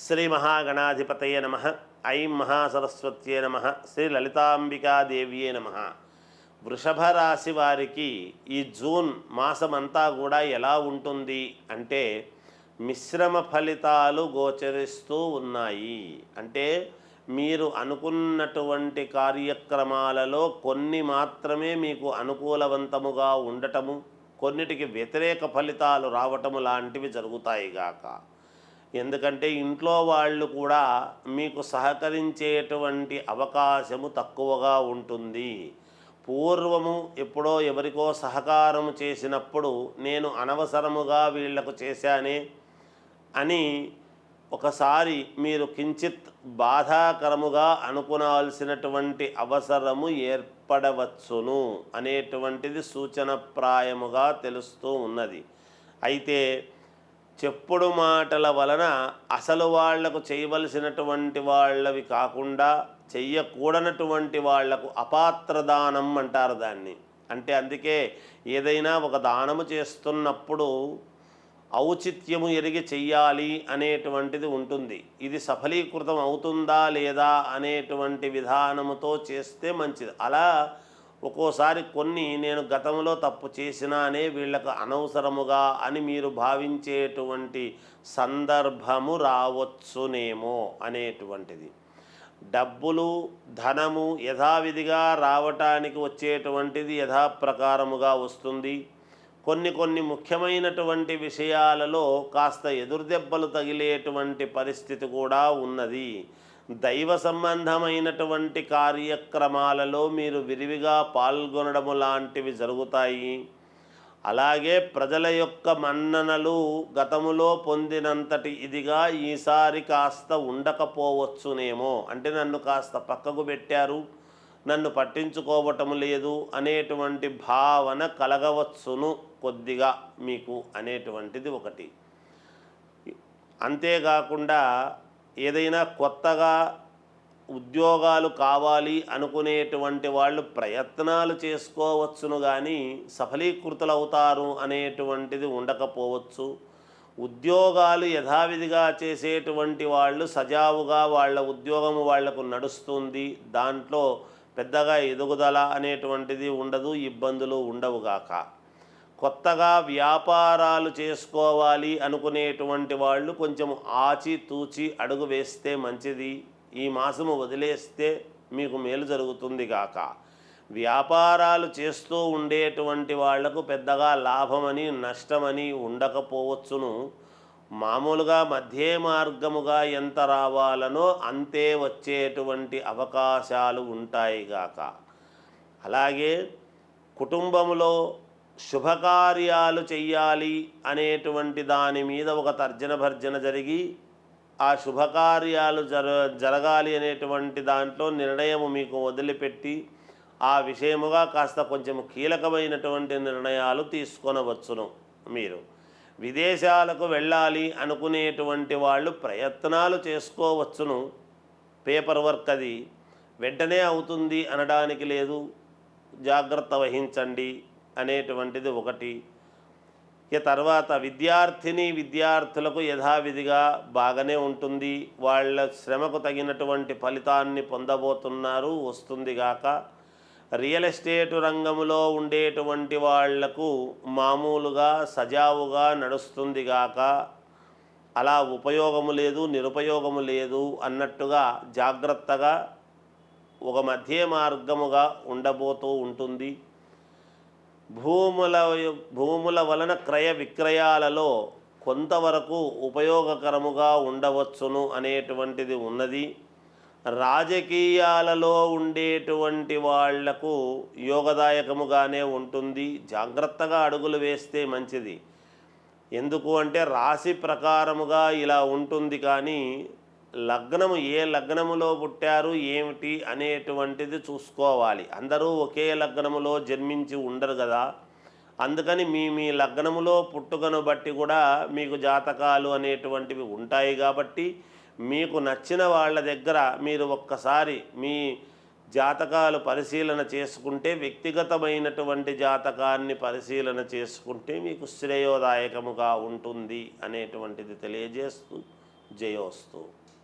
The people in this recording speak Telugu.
శ్రీ మహాగణాధిపతయ నమ. ఐం మహాసరస్వత్యే నమ. శ్రీ లలితాంబికాదేవ్యే నమ. వృషభ రాశి వారికి ఈ జూన్ మాసమంతా కూడా ఎలా ఉంటుంది అంటే మిశ్రమ ఫలితాలు గోచరిస్తూ ఉన్నాయి. అంటే మీరు అనుకున్నటువంటి కార్యక్రమాలలో కొన్ని మాత్రమే మీకు అనుకూలవంతముగా ఉండటము, కొన్నిటికి వ్యతిరేక ఫలితాలు రావటము లాంటివి జరుగుతాయి గాక. ఎందుకంటే ఇంట్లో వాళ్ళు కూడా మీకు సహకరించేటువంటి అవకాశము తక్కువగా ఉంటుంది. పూర్వము ఎప్పుడో ఎవరికో సహకారం చేసినప్పుడు నేను అనవసరముగా వీళ్లకు చేశానే అని ఒకసారి మీరు కించిత్ బాధాకరముగా అనుకునాల్సినటువంటి అవసరము ఏర్పడవచ్చును అనేటువంటిది సూచనప్రాయముగా తెలుస్తూ ఉన్నది. అయితే చెప్పుడు మాటల వలన అసలు వాళ్లకు చేయవలసినటువంటి వాళ్ళవి కాకుండా చెయ్యకూడనటువంటి వాళ్లకు అపాత్రదానం అంటారు దాన్ని. అంటే అందుకే ఏదైనా ఒక దానము చేస్తున్నప్పుడు ఔచిత్యము ఎరిగి చెయ్యాలి అనేటువంటిది ఉంటుంది. ఇది సఫలీకృతం అవుతుందా లేదా అనేటువంటి విధానముతో చేస్తే మంచిది. అలా ఒక్కోసారి కొన్ని నేను గతంలో తప్పు చేసినానే వీళ్ళకు అనవసరముగా అని మీరు భావించేటువంటి సందర్భము రావచ్చునేమో అనేటువంటిది. డబ్బులు ధనము యథావిధిగా రావటానికి వచ్చేటువంటిది యథాప్రకారముగా వస్తుంది. కొన్ని ముఖ్యమైనటువంటి విషయాలలో కాస్త ఎదురుదెబ్బలు తగిలేటువంటి పరిస్థితి కూడా ఉన్నది. దైవ సంబంధమైనటువంటి కార్యక్రమాలలో మీరు విరివిగా పాల్గొనడము లాంటివి జరుగుతాయి. అలాగే ప్రజల యొక్క మన్ననలు గతములో పొందినంతటి ఇదిగా ఈసారి కాస్త ఉండకపోవచ్చునేమో. అంటే నన్ను కాస్త పక్కకు పెట్టారు, నన్ను పట్టించుకోవటం లేదు అనేటువంటి భావన కలగవచ్చును కొద్దిగా మీకు అనేటువంటిది ఒకటి. అంతేకాకుండా ఏదైనా కొత్తగా ఉద్యోగాలు కావాలి అనుకునేటువంటి వాళ్ళు ప్రయత్నాలు చేసుకోవచ్చును, కానీ సఫలీకృతులవుతారు అనేటువంటిది ఉండకపోవచ్చు. ఉద్యోగాలు యథావిధిగా చేసేటువంటి వాళ్ళు సజావుగా వాళ్ళ ఉద్యోగము వాళ్లకు నడుస్తుంది. దాంట్లో పెద్దగా ఎదుగుదల అనేటువంటిది ఉండదు, ఇబ్బందులు ఉండవుగాక. కొత్తగా వ్యాపారాలు చేసుకోవాలి అనుకునేటువంటి వాళ్ళు కొంచెం ఆచితూచి అడుగు వేస్తే మంచిది. ఈ మాసము వదిలేస్తే మీకు మేలు జరుగుతుంది గాక. వ్యాపారాలు చేస్తూ ఉండేటువంటి వాళ్లకు పెద్దగా లాభమని నష్టమని ఉండకపోవచ్చును. మామూలుగా మధ్య మార్గముగా ఎంత రావాలనో అంతే వచ్చేటువంటి అవకాశాలు ఉంటాయి గాక. అలాగే కుటుంబములో శుభకార్యాలు చెయ్యాలి అనేటువంటి దాని మీద ఒక తర్జన భర్జన జరిగి ఆ శుభకార్యాలు జరగాలి అనేటువంటి దాంట్లో నిర్ణయము మీకు వదిలిపెట్టి ఆ విషయముగా కాస్త కొంచెం కీలకమైనటువంటి నిర్ణయాలు తీసుకొనవచ్చును. మీరు విదేశాలకు వెళ్ళాలి అనుకునేటువంటి వాళ్ళు ప్రయత్నాలు చేసుకోవచ్చును. పేపర్ వర్క్ అది వెంటనే అవుతుంది అనడానికి లేదు, జాగ్రత్త వహించండి అనేటువంటిది ఒకటి. ఇక తర్వాత విద్యార్థులకు యథావిధిగా బాగానే ఉంటుంది. వాళ్ళ శ్రమకు తగినటువంటి ఫలితాన్ని పొందబోతున్నారు, వస్తుంది గాక. రియల్ ఎస్టేట్ రంగంలో ఉండేటువంటి వాళ్లకు మామూలుగా సజావుగా నడుస్తుంది గాక. అలా ఉపయోగము లేదు నిరుపయోగము లేదు అన్నట్టుగా జాగ్రత్తగా ఒక మధ్య మార్గముగా ఉండబోతూ ఉంటుంది. భూముల వలన క్రయ విక్రయాలలో కొంతవరకు ఉపయోగకరముగా ఉండవచ్చును అనేటువంటిది ఉన్నది. రాజకీయాలలో ఉండేటువంటి వాళ్లకు యోగదాయకముగానే ఉంటుంది. జాగ్రత్తగా అడుగులు వేస్తే మంచిది. ఎందుకు అంటే రాశి ప్రకారముగా ఇలా ఉంటుంది, కానీ లగ్నము ఏ లగ్నములో పుట్టారు ఏమిటి అనేటువంటిది చూసుకోవాలి. అందరూ ఒకే లగ్నములో జన్మించి ఉండరు కదా. అందుకని మీ లగ్నములో పుట్టుకను బట్టి కూడా మీకు జాతకాలు అనేటువంటివి ఉంటాయి. కాబట్టి మీకు నచ్చిన వాళ్ళ దగ్గర మీరు ఒక్కసారి మీ జాతకాలు పరిశీలన చేసుకుంటే, వ్యక్తిగతమైనటువంటి జాతకాన్ని పరిశీలన చేసుకుంటే మీకు శ్రేయోదాయకముగా ఉంటుంది అనేటువంటిది తెలియజేస్తూ జయోస్తు.